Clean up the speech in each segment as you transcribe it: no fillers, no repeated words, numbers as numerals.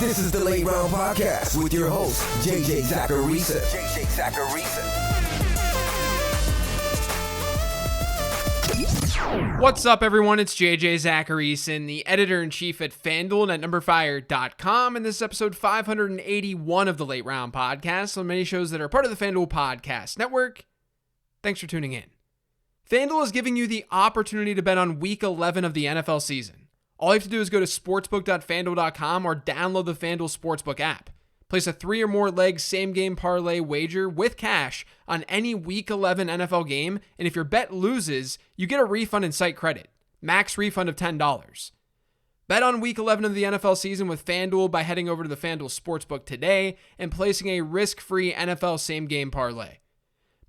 This is the Late Round Podcast with your host, JJ Zacharisa. What's up, everyone? It's JJ Zacharisa, the editor-in-chief at FanDuel and at numberfire.com, and this is episode 581 of the Late Round Podcast, on many shows that are part of the FanDuel Podcast Network. Thanks for tuning in. FanDuel is giving you the opportunity to bet on Week 11 of the NFL season. All you have to do is go to sportsbook.fanduel.com or download the FanDuel Sportsbook app. Place a 3 or more leg same-game parlay wager with cash on any Week 11 NFL game, and if your bet loses, you get a refund in site credit. Max refund of $10. Bet on Week 11 of the NFL season with FanDuel by heading over to the FanDuel Sportsbook today and placing a risk-free NFL same-game parlay.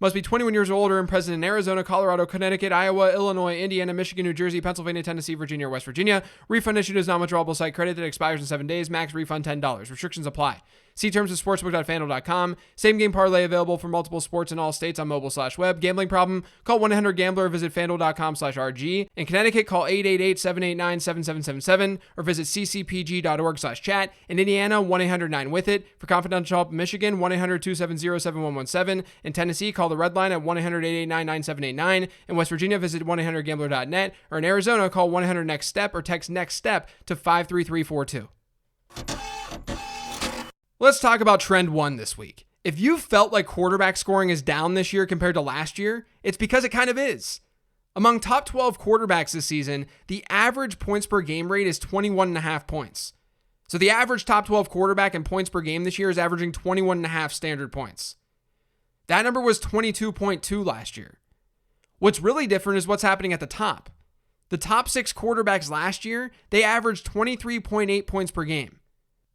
Must be 21 years or older and present in Arizona, Colorado, Connecticut, Iowa, Illinois, Indiana, Michigan, New Jersey, Pennsylvania, Tennessee, Virginia, or West Virginia. Refund issued as non-withdrawable site credit that expires in 7 days. Max refund $10. Restrictions apply. See terms at sportsbook.fanduel.com. Same game parlay available for multiple sports in all states on mobile/web. Gambling problem? Call 1-800-GAMBLER or visit fanduel.com/RG. In Connecticut, call 888-789-7777 or visit ccpg.org/chat. In Indiana, 1-800-9-WITH-IT. For confidential help in Michigan, 1-800-270-7117. In Tennessee, call the Red Line at 1-800-889-9789. In West Virginia, visit 1-800-GAMBLER.net. Or in Arizona, call 1-800-NEXT-STEP or text NEXT STEP to 53342. Let's talk about trend one this week. If you felt like quarterback scoring is down this year compared to last year, it's because it kind of is. Among top 12 quarterbacks this season, the average points per game rate is 21.5 points. So the average top 12 quarterback in points per game this year is averaging 21.5 standard points. That number was 22.2 last year. What's really different is what's happening at the top. The top 6 quarterbacks last year, they averaged 23.8 points per game.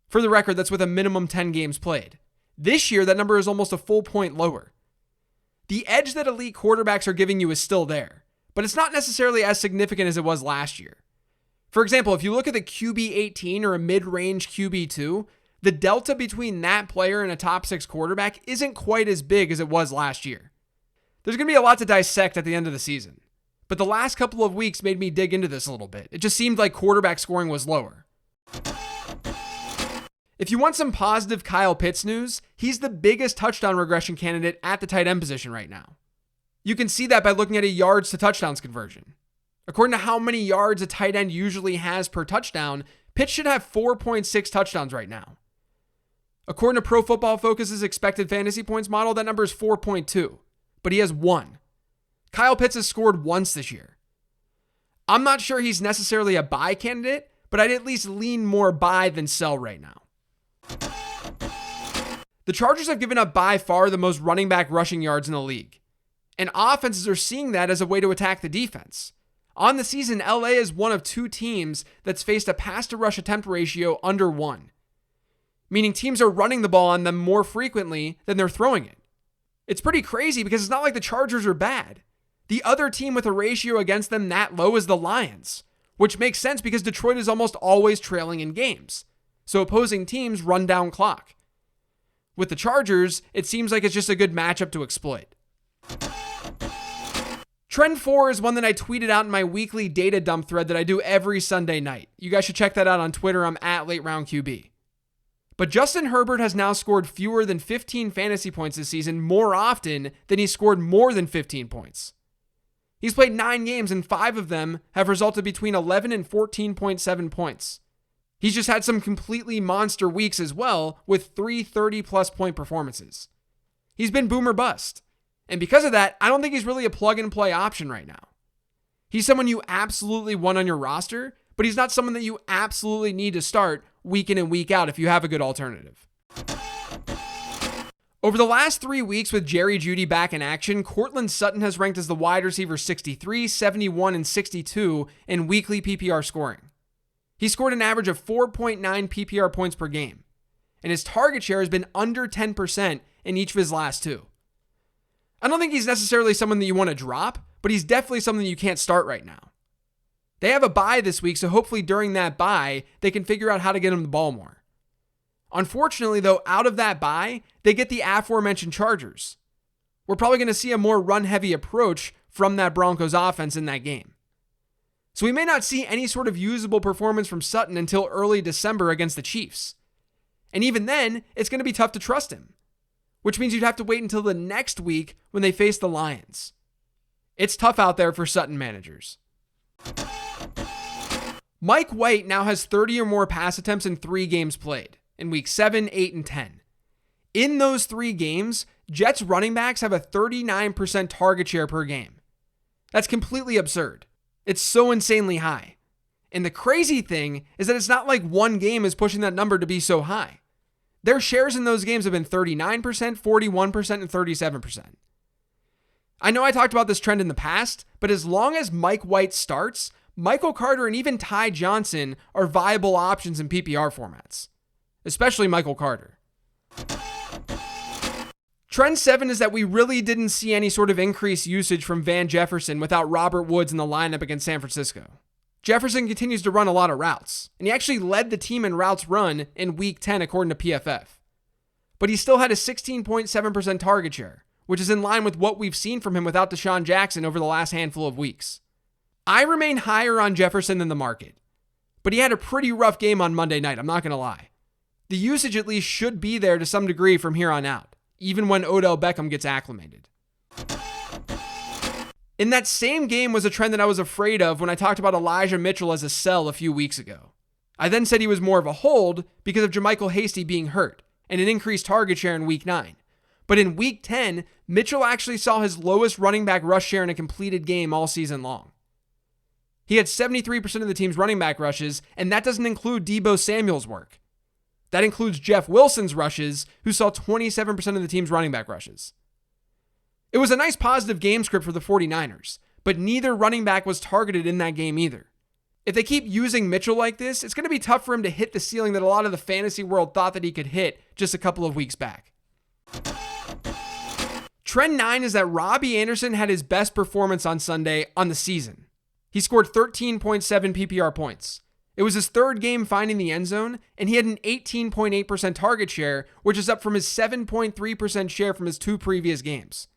For the record, that's with a minimum 10 games played. This year, that number is almost a full point lower. The edge that elite quarterbacks are giving you is still there, but it's not necessarily as significant as it was last year. For example, if you look at the QB 18 or a mid-range QB 2, the delta between that player and a top 6 quarterback isn't quite as big as it was last year. There's going to be a lot to dissect at the end of the season, but the last couple of weeks made me dig into this a little bit. It just seemed like quarterback scoring was lower. If you want some positive Kyle Pitts news, he's the biggest touchdown regression candidate at the tight end position right now. You can see that by looking at a yards to touchdowns conversion. According to how many yards a tight end usually has per touchdown, Pitts should have 4.6 touchdowns right now. According to Pro Football Focus's expected fantasy points model, that number is 4.2, but he has 1. Kyle Pitts has scored once this year. I'm not sure he's necessarily a buy candidate, but I'd at least lean more buy than sell right now. The Chargers have given up by far the most running back rushing yards in the league, and offenses are seeing that as a way to attack the defense. On the season, LA is one of 2 teams that's faced a pass-to-rush attempt ratio under 1, meaning teams are running the ball on them more frequently than they're throwing it. It's pretty crazy because it's not like the Chargers are bad. The other team with a ratio against them that low is the Lions, which makes sense because Detroit is almost always trailing in games. So opposing teams run down clock. With the Chargers, it seems like it's just a good matchup to exploit. Trend 4 is one that I tweeted out in my weekly data dump thread that I do every Sunday night. You guys should check that out on Twitter. I'm at LateRoundQB. But Justin Herbert has now scored fewer than 15 fantasy points this season more often than he scored more than 15 points. He's played 9 games and 5 of them have resulted between 11 and 14.7 points. He's just had some completely monster weeks as well, with 3 30-plus point performances. He's been boom or bust. And because of that, I don't think he's really a plug-and-play option right now. He's someone you absolutely want on your roster, but he's not someone that you absolutely need to start week in and week out if you have a good alternative. Over the last 3 weeks with Jerry Jeudy back in action, Courtland Sutton has ranked as the wide receiver 63, 71, and 62 in weekly PPR scoring. He scored an average of 4.9 PPR points per game, and his target share has been under 10% in each of his last 2. I don't think he's necessarily someone that you want to drop, but he's definitely something you can't start right now. They have a bye this week, so hopefully during that bye, they can figure out how to get him the ball more. Unfortunately, though, out of that bye, they get the aforementioned Chargers. We're probably going to see a more run-heavy approach from that Broncos offense in that game. So we may not see any sort of usable performance from Sutton until early December against the Chiefs. And even then, it's going to be tough to trust him, which means you'd have to wait until the next week when they face the Lions. It's tough out there for Sutton managers. Mike White now has 30 or more pass attempts in 3 games played in week 7, 8, and 10. In those 3 games, Jets running backs have a 39% target share per game. That's completely absurd. It's so insanely high. And the crazy thing is that it's not like one game is pushing that number to be so high. Their shares in those games have been 39%, 41%, and 37%. I know I talked about this trend in the past, but as long as Mike White starts, Michael Carter and even Ty Johnson are viable options in PPR formats, especially Michael Carter. Trend 7 is that we really didn't see any sort of increased usage from Van Jefferson without Robert Woods in the lineup against San Francisco. Jefferson continues to run a lot of routes, and he actually led the team in routes run in week 10 according to PFF. But he still had a 16.7% target share, which is in line with what we've seen from him without Deshaun Jackson over the last handful of weeks. I remain higher on Jefferson than the market, but he had a pretty rough game on Monday night, I'm not going to lie. The usage at least should be there to some degree from here on out, even when Odell Beckham gets acclimated. In that same game was a trend that I was afraid of when I talked about Elijah Mitchell as a sell a few weeks ago. I then said he was more of a hold because of Jermichael Hasty being hurt and an increased target share in week 9. But in week 10, Mitchell actually saw his lowest running back rush share in a completed game all season long. He had 73% of the team's running back rushes, and that doesn't include Deebo Samuel's work. That includes Jeff Wilson's rushes, who saw 27% of the team's running back rushes. It was a nice positive game script for the 49ers, but neither running back was targeted in that game either. If they keep using Mitchell like this, it's going to be tough for him to hit the ceiling that a lot of the fantasy world thought that he could hit just a couple of weeks back. Trend 9 is that Robbie Anderson had his best performance on Sunday on the season. He scored 13.7 PPR points. It was his 3rd game finding the end zone, and he had an 18.8% target share, which is up from his 7.3% share from his 2 previous games.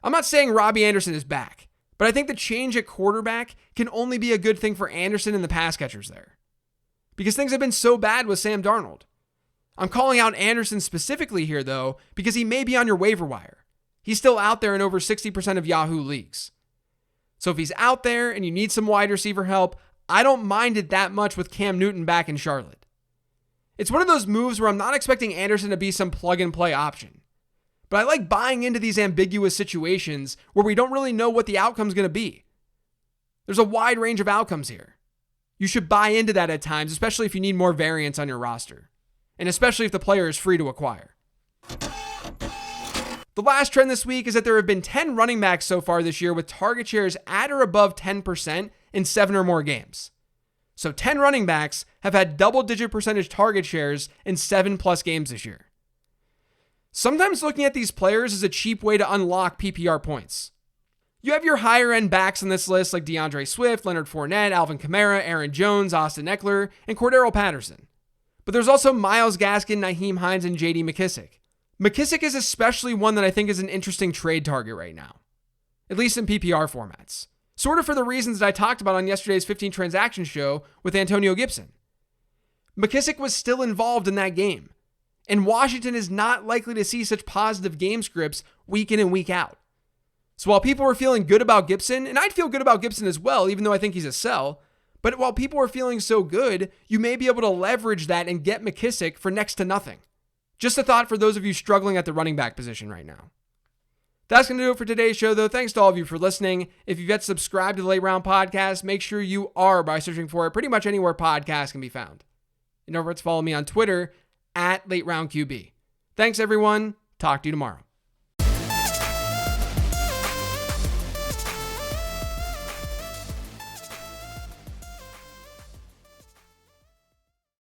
I'm not saying Robbie Anderson is back, but I think the change at quarterback can only be a good thing for Anderson and the pass catchers there, because things have been so bad with Sam Darnold. I'm calling out Anderson specifically here, though, because he may be on your waiver wire. He's still out there in over 60% of Yahoo leagues. So if he's out there and you need some wide receiver help, I don't mind it that much with Cam Newton back in Charlotte. It's one of those moves where I'm not expecting Anderson to be some plug-and-play option. But I like buying into these ambiguous situations where we don't really know what the outcome's going to be. There's a wide range of outcomes here. You should buy into that at times, especially if you need more variance on your roster. And especially if the player is free to acquire. The last trend this week is that there have been 10 running backs so far this year with target shares at or above 10% in 7 or more games. So 10 running backs have had double-digit percentage target shares in 7+ games this year. Sometimes looking at these players is a cheap way to unlock PPR points. You have your higher-end backs on this list like DeAndre Swift, Leonard Fournette, Alvin Kamara, Aaron Jones, Austin Eckler, and Cordero Patterson. But there's also Myles Gaskin, Nyheim Hines, and J.D. McKissic. McKissic is especially one that I think is an interesting trade target right now, at least in PPR formats. Sort of for the reasons that I talked about on yesterday's 15 Transactions show with Antonio Gibson. McKissic was still involved in that game, and Washington is not likely to see such positive game scripts week in and week out. So while people were feeling good about Gibson, and I'd feel good about Gibson as well, even though I think he's a sell, but while people are feeling so good, you may be able to leverage that and get McKissic for next to nothing. Just a thought for those of you struggling at the running back position right now. That's going to do it for today's show, though. Thanks to all of you for listening. If you've yet subscribed to the Late Round Podcast, make sure you are by searching for it pretty much anywhere podcasts can be found. And don't forget to follow me on Twitter @LateRoundQB. Thanks, everyone. Talk to you tomorrow.